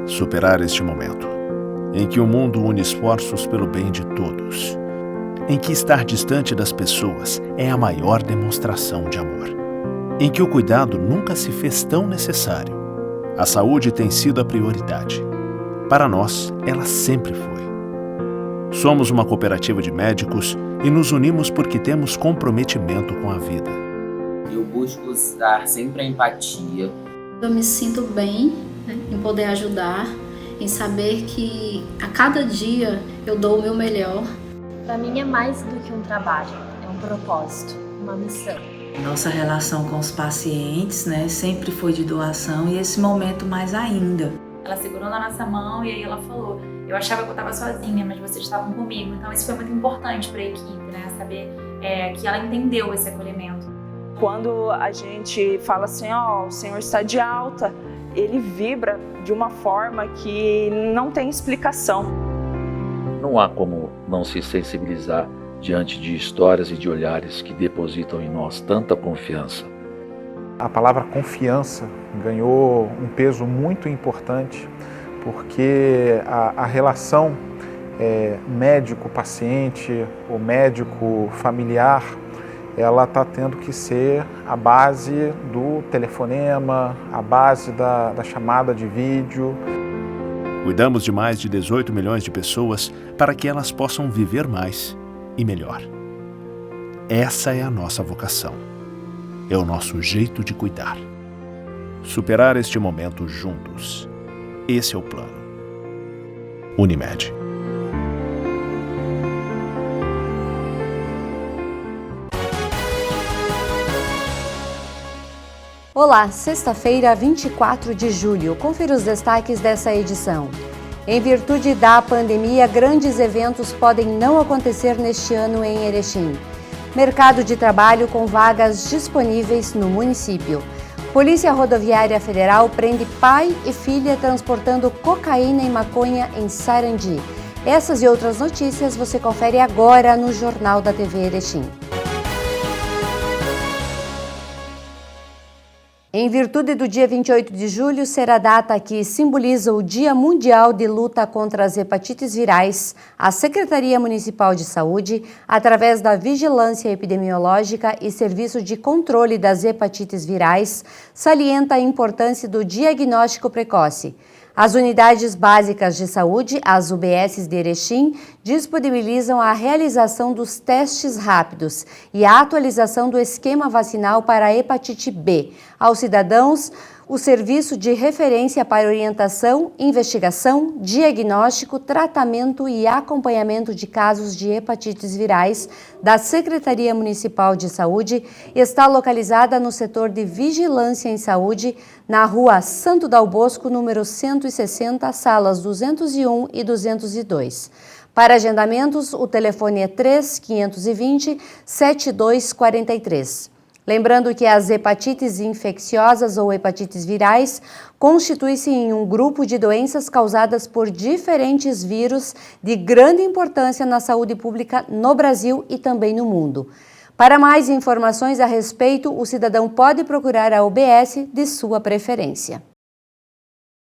Superar este momento, em que o mundo une esforços pelo bem de todos, em que estar distante das pessoas é a maior demonstração de amor, em que o cuidado nunca se fez tão necessário. A saúde tem sido a prioridade. Para nós, ela sempre foi. Somos uma cooperativa de médicos e nos unimos porque temos comprometimento com a vida. Eu busco usar sempre a empatia. Eu me sinto bem, em poder ajudar, em saber que a cada dia eu dou o meu melhor. Para mim é mais do que um trabalho, é um propósito, uma missão. Nossa relação com os pacientes, sempre foi de doação e esse momento mais ainda. Ela segurou na nossa mão e aí ela falou: eu achava que eu estava sozinha, mas vocês estavam comigo. Então isso foi muito importante para a equipe, saber que ela entendeu esse acolhimento. Quando a gente fala assim, o senhor está de alta, ele vibra de uma forma que não tem explicação. Não há como não se sensibilizar diante de histórias e de olhares que depositam em nós tanta confiança. A palavra confiança ganhou um peso muito importante, porque a relação médico-paciente, ou médico-familiar, ela está tendo que ser a base do telefonema, a base da chamada de vídeo. Cuidamos de mais de 18 milhões de pessoas para que elas possam viver mais e melhor. Essa é a nossa vocação. É o nosso jeito de cuidar. Superar este momento juntos. Esse é o plano. Unimed. Olá, sexta-feira, 24 de julho. Confira os destaques dessa edição. Em virtude da pandemia, grandes eventos podem não acontecer neste ano em Erechim. Mercado de trabalho com vagas disponíveis no município. Polícia Rodoviária Federal prende pai e filha transportando cocaína e maconha em Sarandi. Essas e outras notícias você confere agora no Jornal da TV Erechim. Em virtude do dia 28 de julho ser a data que simboliza o Dia Mundial de Luta contra as Hepatites Virais, a Secretaria Municipal de Saúde, através da Vigilância Epidemiológica e Serviço de Controle das Hepatites Virais, salienta a importância do diagnóstico precoce. As unidades básicas de saúde, as UBSs de Erechim, disponibilizam a realização dos testes rápidos e a atualização do esquema vacinal para a hepatite B aos cidadãos, o serviço de referência para orientação, investigação, diagnóstico, tratamento e acompanhamento de casos de hepatites virais da Secretaria Municipal de Saúde está localizada no setor de Vigilância em Saúde, na Rua Santo Dal Bosco, número 160, salas 201 e 202. Para agendamentos, o telefone é 3-520-7243. Lembrando que as hepatites infecciosas ou hepatites virais constituem-se em um grupo de doenças causadas por diferentes vírus de grande importância na saúde pública no Brasil e também no mundo. Para mais informações a respeito, o cidadão pode procurar a UBS de sua preferência.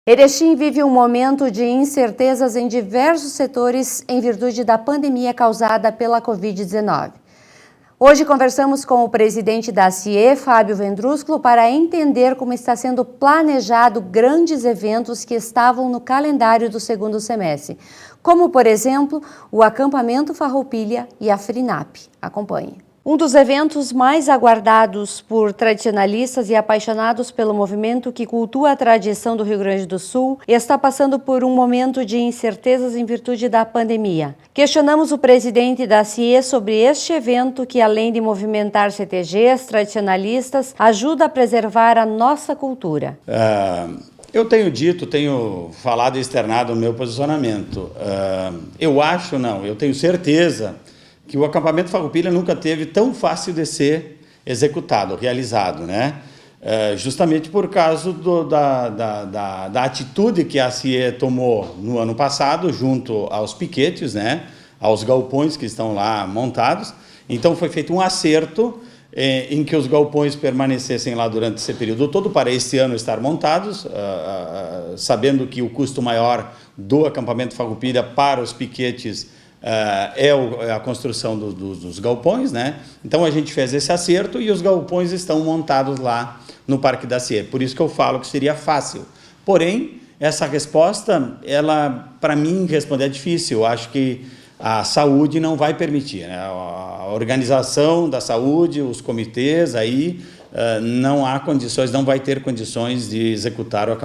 Erechim vive um momento de incertezas em diversos setores em virtude da pandemia causada pela Covid-19. Hoje conversamos com o presidente da CIE, Fábio Vendrúsculo, para entender como está sendo planejado grandes eventos que estavam no calendário do segundo semestre, como, por exemplo, o Acampamento Farroupilha e a FRINAP. Acompanhe. Um dos eventos mais aguardados por tradicionalistas e apaixonados pelo movimento que cultua a tradição do Rio Grande do Sul está passando por um momento de incertezas em virtude da pandemia. Questionamos o presidente da CIE sobre este evento que, além de movimentar CTGs tradicionalistas, ajuda a preservar a nossa cultura. Eu tenho falado e externado o meu posicionamento. Eu tenho certeza que o acampamento Farroupilha nunca teve tão fácil de ser executado, realizado, justamente por causa da atitude que a CIE tomou no ano passado, junto aos piquetes, aos galpões que estão lá montados. Então foi feito um acerto em que os galpões permanecessem lá durante esse período todo, para este ano estar montados, sabendo que o custo maior do acampamento Farroupilha para os piquetes é a construção dos galpões, né? Então a gente fez esse acerto e os galpões estão montados lá no Parque da CIE. Por isso que eu falo que seria fácil. Porém, essa resposta, ela, para mim, responder é difícil. Eu acho que a saúde não vai permitir, né? A organização da saúde, os comitês aí, não há condições, não vai ter condições de executar o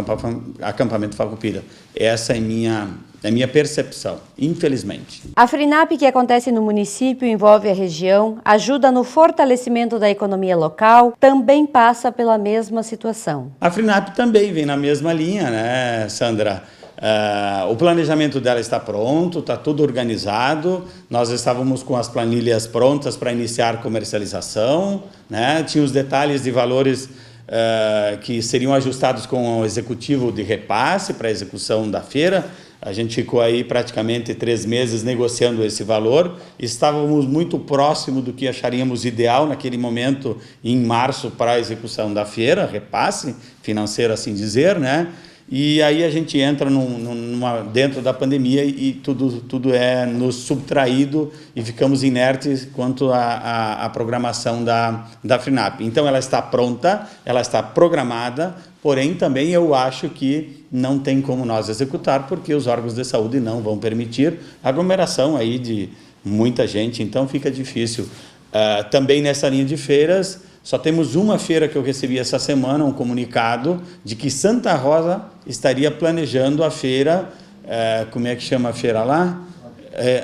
acampamento Farroupilha. Essa é a minha percepção, infelizmente. A FRINAP, que acontece no município, envolve a região, ajuda no fortalecimento da economia local, também passa pela mesma situação. A FRINAP também vem na mesma linha, né, Sandra? O planejamento dela está pronto, está tudo organizado, nós estávamos com as planilhas prontas para iniciar comercialização, né? Tinha os detalhes de valores que seriam ajustados com o executivo de repasse para a execução da feira. A gente ficou aí praticamente 3 meses negociando esse valor, estávamos muito próximo do que acharíamos ideal naquele momento, em março, para a execução da feira, repasse financeiro, assim dizer, né? E aí a gente entra dentro da pandemia e tudo é nos subtraído e ficamos inertes quanto à programação da FRINAP. Então ela está pronta, ela está programada, porém também eu acho que não tem como nós executar, porque os órgãos de saúde não vão permitir aglomeração aí de muita gente, então fica difícil. Também nessa linha de feiras, só temos uma feira que eu recebi essa semana, um comunicado de que Santa Rosa estaria planejando a feira, como é que chama a feira lá?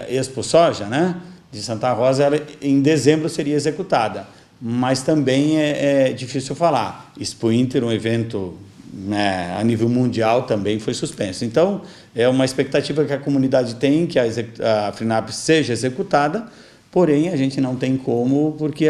Expo Soja, né? De Santa Rosa, ela em dezembro seria executada, mas também é difícil falar. Expo Inter, um evento a nível mundial, também foi suspenso. Então, é uma expectativa que a comunidade tem, que a FRINAP seja executada, porém, a gente não tem como, porque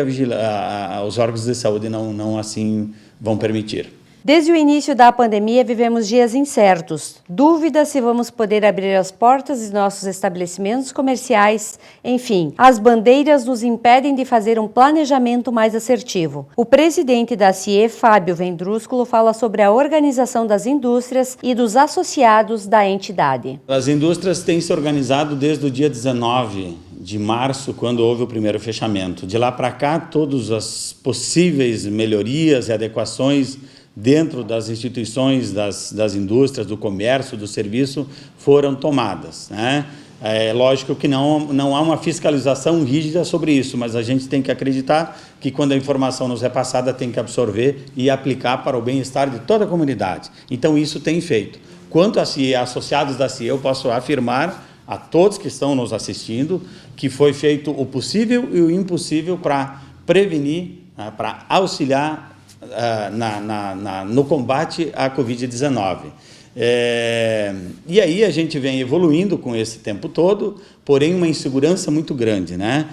os órgãos de saúde não assim vão permitir. Desde o início da pandemia, vivemos dias incertos. Dúvidas se vamos poder abrir as portas de nossos estabelecimentos comerciais. Enfim, as bandeiras nos impedem de fazer um planejamento mais assertivo. O presidente da CIE, Fábio Vendrúsculo, fala sobre a organização das indústrias e dos associados da entidade. As indústrias têm se organizado desde o dia 19 de março, quando houve o primeiro fechamento. De lá para cá, todas as possíveis melhorias e adequações dentro das instituições, das indústrias, do comércio, do serviço, foram tomadas, né? É lógico que não há uma fiscalização rígida sobre isso, mas a gente tem que acreditar que quando a informação nos é passada, tem que absorver e aplicar para o bem-estar de toda a comunidade. Então, isso tem feito. Quanto a CIE, associados da CIE, eu posso afirmar a todos que estão nos assistindo que foi feito o possível e o impossível para prevenir, para auxiliar no combate à Covid-19. E aí a gente vem evoluindo com esse tempo todo, porém uma insegurança muito grande, né?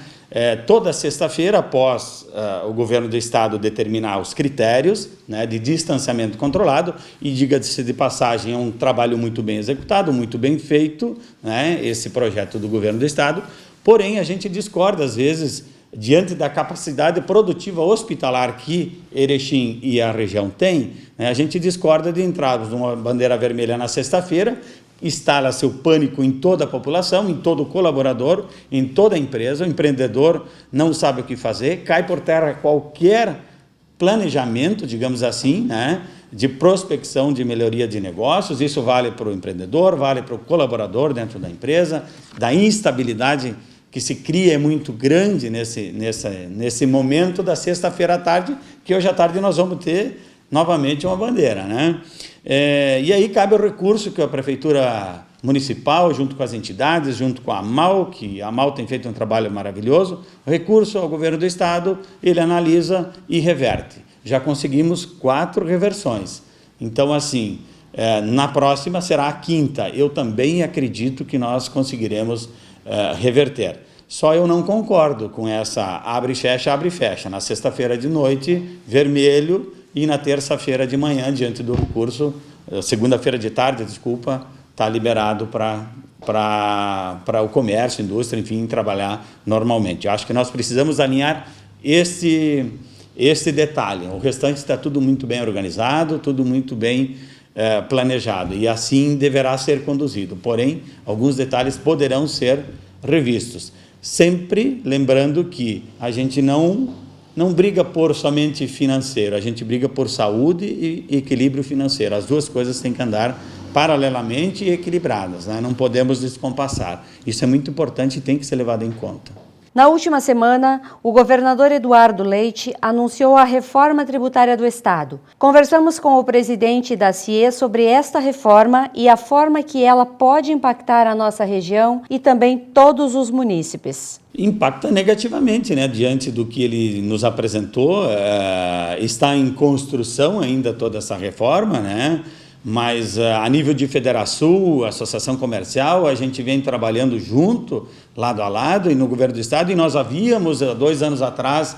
Toda sexta-feira, após o governo do estado determinar os critérios, né, de distanciamento controlado, e diga-se de passagem, é um trabalho muito bem executado, muito bem feito, né, esse projeto do governo do estado, porém a gente discorda às vezes diante da capacidade produtiva hospitalar que Erechim e a região têm, né, a gente discorda de entrarmos numa bandeira vermelha na sexta-feira, instala-se o pânico em toda a população, em todo o colaborador, em toda a empresa, o empreendedor não sabe o que fazer, cai por terra qualquer planejamento, digamos assim, né, de prospecção de melhoria de negócios. Isso vale para o empreendedor, vale para o colaborador dentro da empresa, da instabilidade que se cria é muito grande nesse momento da sexta-feira à tarde, que hoje à tarde nós vamos ter novamente uma bandeira, né? E aí cabe o recurso que a Prefeitura Municipal, junto com as entidades, junto com a AMAL, que a AMAL tem feito um trabalho maravilhoso, recurso ao governo do estado, ele analisa e reverte. Já conseguimos 4 reversões. Então, assim, na próxima será a 5ª. Eu também acredito que nós conseguiremos reverter. Só eu não concordo com essa abre e fecha. Na sexta-feira de noite, vermelho, e na terça-feira de manhã, diante do recurso, segunda-feira de tarde, desculpa, está liberado para o comércio, indústria, enfim, trabalhar normalmente. Eu acho que nós precisamos alinhar esse detalhe. O restante está tudo muito bem organizado, tudo muito bem planejado, e assim deverá ser conduzido. Porém, alguns detalhes poderão ser revistos. Sempre lembrando que a gente não briga por somente financeiro, a gente briga por saúde e equilíbrio financeiro. As duas coisas têm que andar paralelamente e equilibradas, né? Não podemos descompassar. Isso é muito importante e tem que ser levado em conta. Na última semana, o governador Eduardo Leite anunciou a reforma tributária do Estado. Conversamos com o presidente da CIE sobre esta reforma e a forma que ela pode impactar a nossa região e também todos os munícipes. Impacta negativamente, né? Diante do que ele nos apresentou, está em construção ainda toda essa reforma, né? Mas a nível de Federação, Associação Comercial, a gente vem trabalhando junto, lado a lado, e no governo do Estado, e nós havíamos, 2 anos atrás,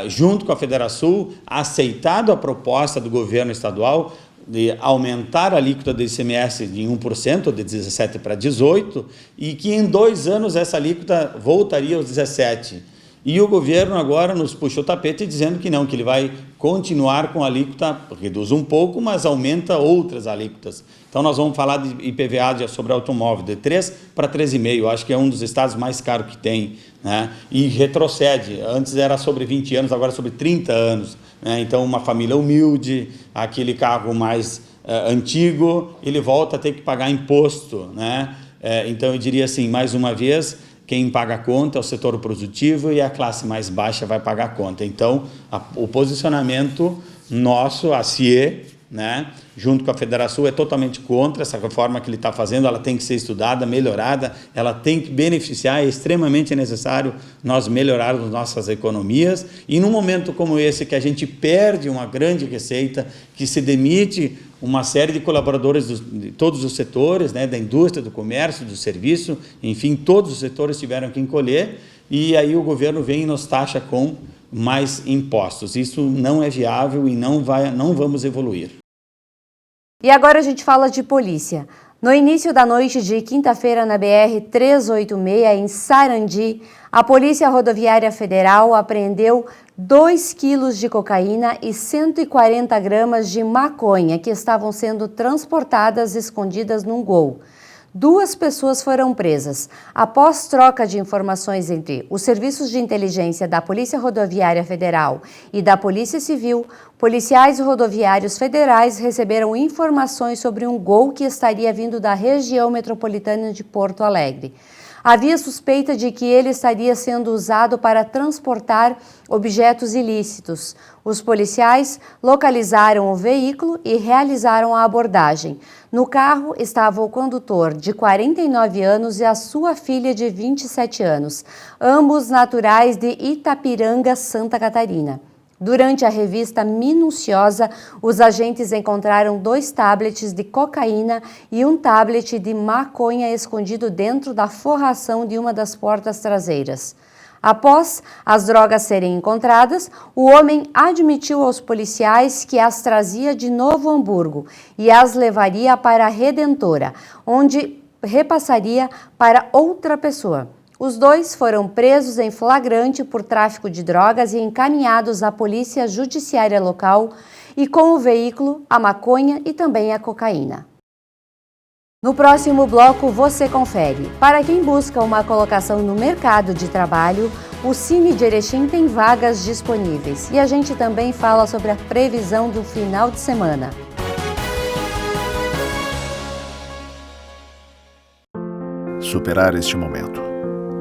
junto com a Federação, aceitado a proposta do governo estadual de aumentar a alíquota do ICMS de 1%, de 17% para 18%, e que em 2 anos essa alíquota voltaria aos 17%. E o governo agora nos puxou o tapete dizendo que não, que ele vai continuar com a alíquota, reduz um pouco, mas aumenta outras alíquotas. Então nós vamos falar de IPVA sobre automóvel, de 3 para 3,5, acho que é um dos estados mais caros que tem, né? E retrocede, antes era sobre 20 anos, agora é sobre 30 anos. Né? Então uma família humilde, aquele carro mais antigo, ele volta a ter que pagar imposto, né? Então eu diria assim, mais uma vez, quem paga a conta é o setor produtivo e a classe mais baixa vai pagar a conta. Então, o posicionamento nosso, a CIE, né, junto com a Federação, é totalmente contra essa reforma que ele está fazendo. Ela tem que ser estudada, melhorada, ela tem que beneficiar, é extremamente necessário nós melhorarmos nossas economias. E num momento como esse, que a gente perde uma grande receita, que se demite uma série de colaboradores de todos os setores, né, da indústria, do comércio, do serviço, enfim, todos os setores tiveram que encolher, e aí o governo vem e nos taxa com mais impostos. Isso não é viável e não vamos evoluir. E agora a gente fala de polícia. No início da noite de quinta-feira, na BR-386, em Sarandi, a Polícia Rodoviária Federal apreendeu 2 quilos de cocaína e 140 gramas de maconha que estavam sendo transportadas escondidas num Gol. 2 pessoas foram presas. Após troca de informações entre os serviços de inteligência da Polícia Rodoviária Federal e da Polícia Civil, policiais rodoviários federais receberam informações sobre um Gol que estaria vindo da região metropolitana de Porto Alegre. Havia suspeita de que ele estaria sendo usado para transportar objetos ilícitos. Os policiais localizaram o veículo e realizaram a abordagem. No carro estava o condutor, de 49 anos, e a sua filha, de 27 anos, ambos naturais de Itapiranga, Santa Catarina. Durante a revista minuciosa, os agentes encontraram 2 tablets de cocaína e um tablet de maconha escondido dentro da forração de uma das portas traseiras. Após as drogas serem encontradas, o homem admitiu aos policiais que as trazia de Novo Hamburgo e as levaria para a Redentora, onde repassaria para outra pessoa. Os 2 foram presos em flagrante por tráfico de drogas e encaminhados à polícia judiciária local, e com o veículo, a maconha e também a cocaína. No próximo bloco você confere. Para quem busca uma colocação no mercado de trabalho, o Cine de Erechim tem vagas disponíveis. E a gente também fala sobre a previsão do final de semana. Superar este momento,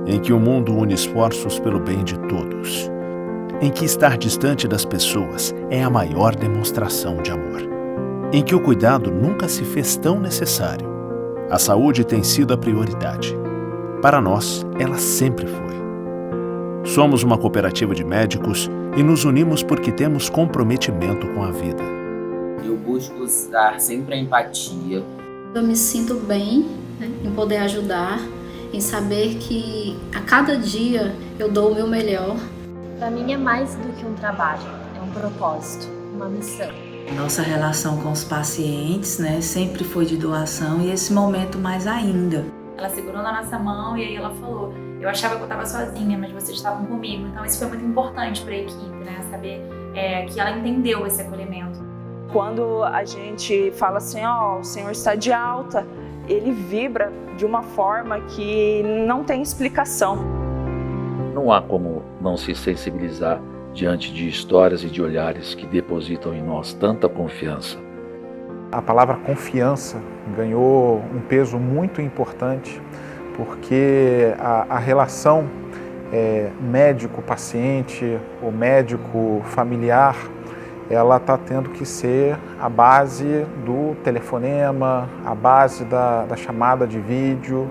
em que o mundo une esforços pelo bem de todos, em que estar distante das pessoas é a maior demonstração de amor, em que o cuidado nunca se fez tão necessário. A saúde tem sido a prioridade. Para nós, ela sempre foi. Somos uma cooperativa de médicos e nos unimos porque temos comprometimento com a vida. Eu busco dar sempre a empatia. Eu me sinto bem, né, em poder ajudar, em saber que a cada dia eu dou o meu melhor. Para mim é mais do que um trabalho, é um propósito, uma missão. Nossa relação com os pacientes, né, sempre foi de doação, e esse momento mais ainda. Ela segurou na nossa mão e aí ela falou, Eu achava que eu estava sozinha, mas vocês estavam comigo. Então isso foi muito importante para a equipe, né? Saber que ela entendeu esse acolhimento. Quando a gente fala assim, ó, o senhor está de alta, ele vibra de uma forma que não tem explicação. Não há como não se sensibilizar diante de histórias e de olhares que depositam em nós tanta confiança. A palavra confiança ganhou um peso muito importante, porque a relação médico-paciente, ou médico-familiar, ela está tendo que ser a base do telefonema, a base da chamada de vídeo.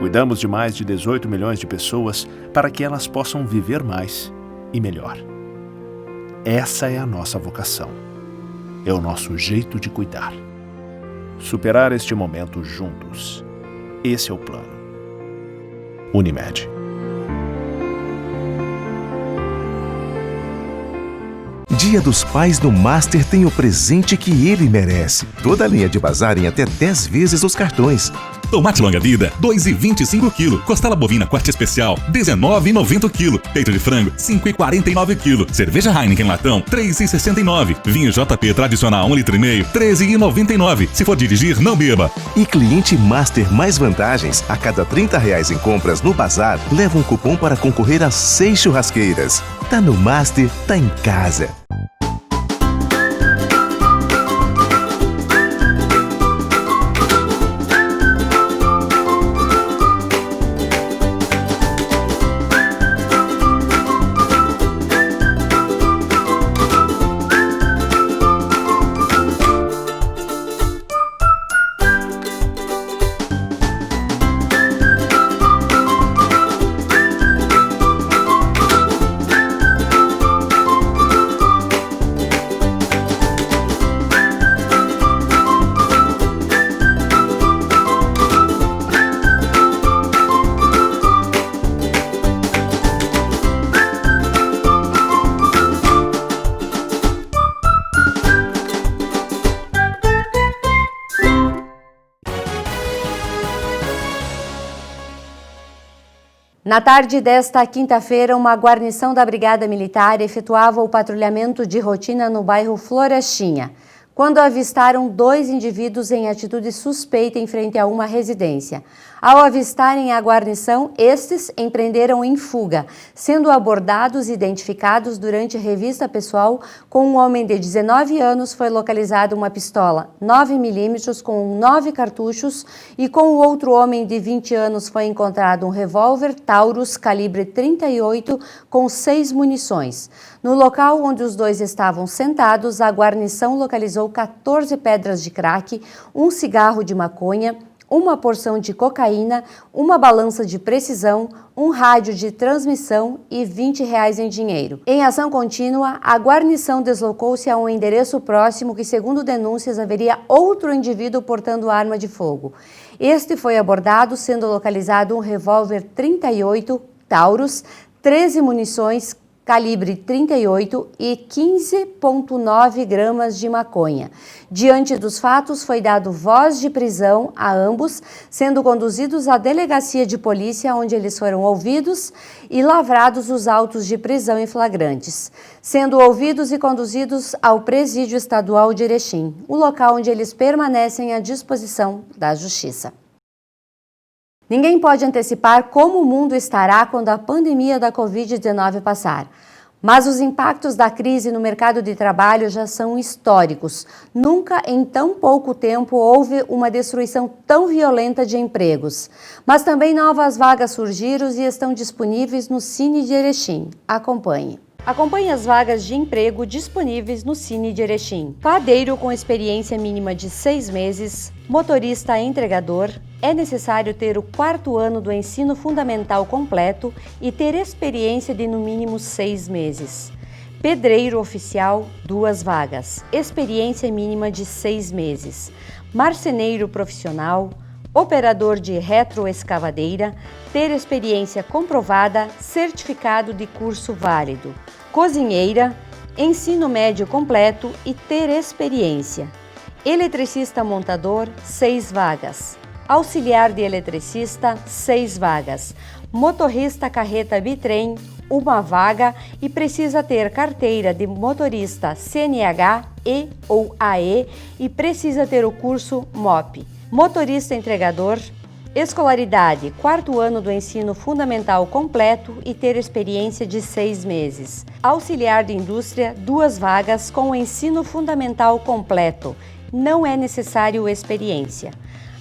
Cuidamos de mais de 18 milhões de pessoas para que elas possam viver mais e melhor. Essa é a nossa vocação. É o nosso jeito de cuidar. Superar este momento juntos. Esse é o plano. Unimed. Dia dos Pais no Master tem o presente que ele merece. Toda a linha de bazar em até 10 vezes os cartões. Tomate longa-vida, 2,25 kg. Costela bovina corte especial, 19,90 kg. Peito de frango, 5,49 kg. Cerveja Heineken latão, 3,69. Vinho JP tradicional 1,5 litro, 13,99. Se for dirigir, não beba. E cliente Master mais vantagens. A cada R$30 em compras no bazar, leva um cupom para concorrer a 6 churrasqueiras. Tá no Master, tá em casa. Na tarde desta quinta-feira, uma guarnição da Brigada Militar efetuava o patrulhamento de rotina no bairro Florestinha, quando avistaram 2 indivíduos em atitude suspeita em frente a uma residência. Ao avistarem a guarnição, estes empreenderam em fuga, sendo abordados e identificados durante revista pessoal. Com um homem de 19 anos foi localizada uma pistola 9mm com 9 cartuchos e com o outro homem de 20 anos foi encontrado um revólver Taurus calibre 38 com 6 munições. No local onde os dois estavam sentados, a guarnição localizou 14 pedras de crack, um cigarro de maconha, uma porção de cocaína, uma balança de precisão, um rádio de transmissão e R$20 em dinheiro. Em ação contínua, a guarnição deslocou-se a um endereço próximo que, segundo denúncias, haveria outro indivíduo portando arma de fogo. Este foi abordado, sendo localizado um revólver 38 Taurus, 13 munições calibre 38 e 15,9 gramas de maconha. Diante dos fatos, foi dado voz de prisão a ambos, sendo conduzidos à delegacia de polícia, onde eles foram ouvidos e lavrados os autos de prisão em flagrantes, sendo ouvidos e conduzidos ao Presídio Estadual de Erechim, o local onde eles permanecem à disposição da Justiça. Ninguém pode antecipar como o mundo estará quando a pandemia da Covid-19 passar. Mas os impactos da crise no mercado de trabalho já são históricos. Nunca em tão pouco tempo houve uma destruição tão violenta de empregos. Mas também novas vagas surgiram e estão disponíveis no Cine de Erechim. Acompanhe. Acompanhe as vagas de emprego disponíveis no Cine de Erechim. Padeiro com experiência mínima de 6 meses, motorista entregador, é necessário ter o 4º ano do ensino fundamental completo e ter experiência de no mínimo 6 meses. Pedreiro oficial, 2 vagas, experiência mínima de 6 meses. Marceneiro profissional, operador de retroescavadeira, ter experiência comprovada, certificado de curso válido. Cozinheira, ensino médio completo e ter experiência. Eletricista montador, 6 vagas. Auxiliar de eletricista, 6 vagas. Motorista carreta bitrem, 1 vaga e precisa ter carteira de motorista CNH E ou AE e precisa ter o curso MOP. Motorista entregador, escolaridade, 4º ano do ensino fundamental completo e ter experiência de 6 meses. Auxiliar de indústria, 2 vagas com o ensino fundamental completo. Não é necessário experiência.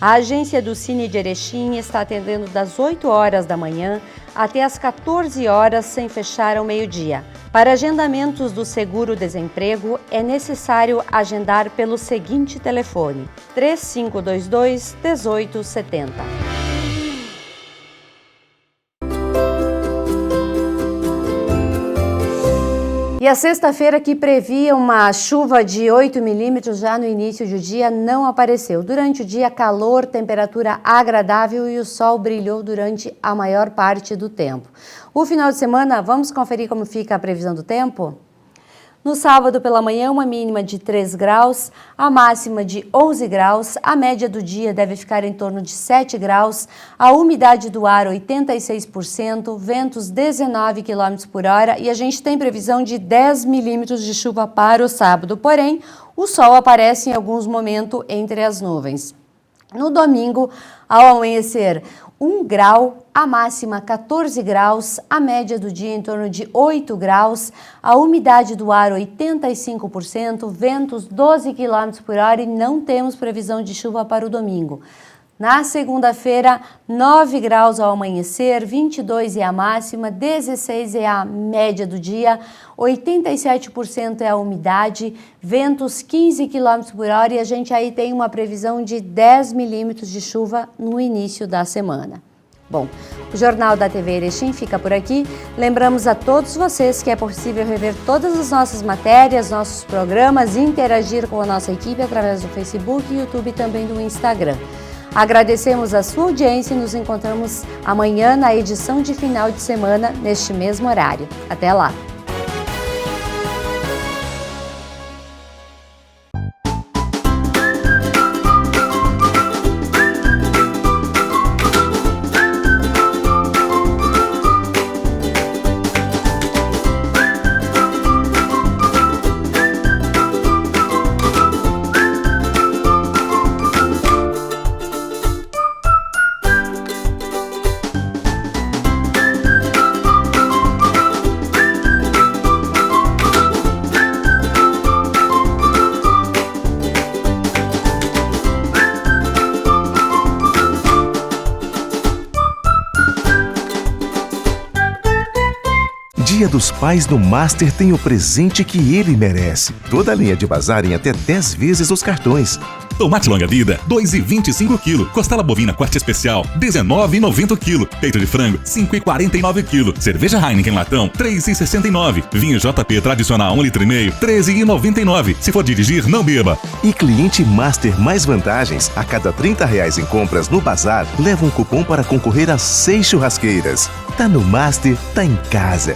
A agência do Cine de Erechim está atendendo das 8 horas da manhã até as 14 horas sem fechar ao meio-dia. Para agendamentos do seguro-desemprego, é necessário agendar pelo seguinte telefone: 3522-1870. E a sexta-feira, que previa uma chuva de 8 milímetros já no início do dia, não apareceu. Durante o dia, calor, temperatura agradável e o sol brilhou durante a maior parte do tempo. O final de semana, vamos conferir como fica a previsão do tempo? No sábado pela manhã, uma mínima de 3 graus, a máxima de 11 graus, a média do dia deve ficar em torno de 7 graus, a umidade do ar 86%, ventos 19 km por hora e a gente tem previsão de 10 milímetros de chuva para o sábado, porém, o sol aparece em alguns momentos entre as nuvens. No domingo, ao amanhecer, 1 grau, a máxima 14 graus, a média do dia em torno de 8 graus, a umidade do ar 85%, ventos 12 km por hora e não temos previsão de chuva para o domingo. Na segunda-feira, 9 graus ao amanhecer, 22 é a máxima, 16 é a média do dia, 87% é a umidade, ventos 15 km por hora e a gente aí tem uma previsão de 10 milímetros de chuva no início da semana. Bom, o Jornal da TV Erechim fica por aqui. Lembramos a todos vocês que é possível rever todas as nossas matérias, nossos programas e interagir com a nossa equipe através do Facebook, YouTube e também do Instagram. Agradecemos a sua audiência e nos encontramos amanhã na edição de final de semana, neste mesmo horário. Até lá! Dia dos Pais no Master tem o presente que ele merece. Toda a linha de bazar em até 10 vezes os cartões. Tomate longa-vida, 2,25 kg. Costela bovina corte especial, 19,90 kg. Peito de frango, 5,49 kg. Cerveja Heineken latão, 3,69. Vinho JP tradicional 1,5 litro, 13,99. Se for dirigir, não beba. E cliente Master mais vantagens. A cada R$30 em compras no bazar, leva um cupom para concorrer a 6 churrasqueiras. Tá no Master, tá em casa.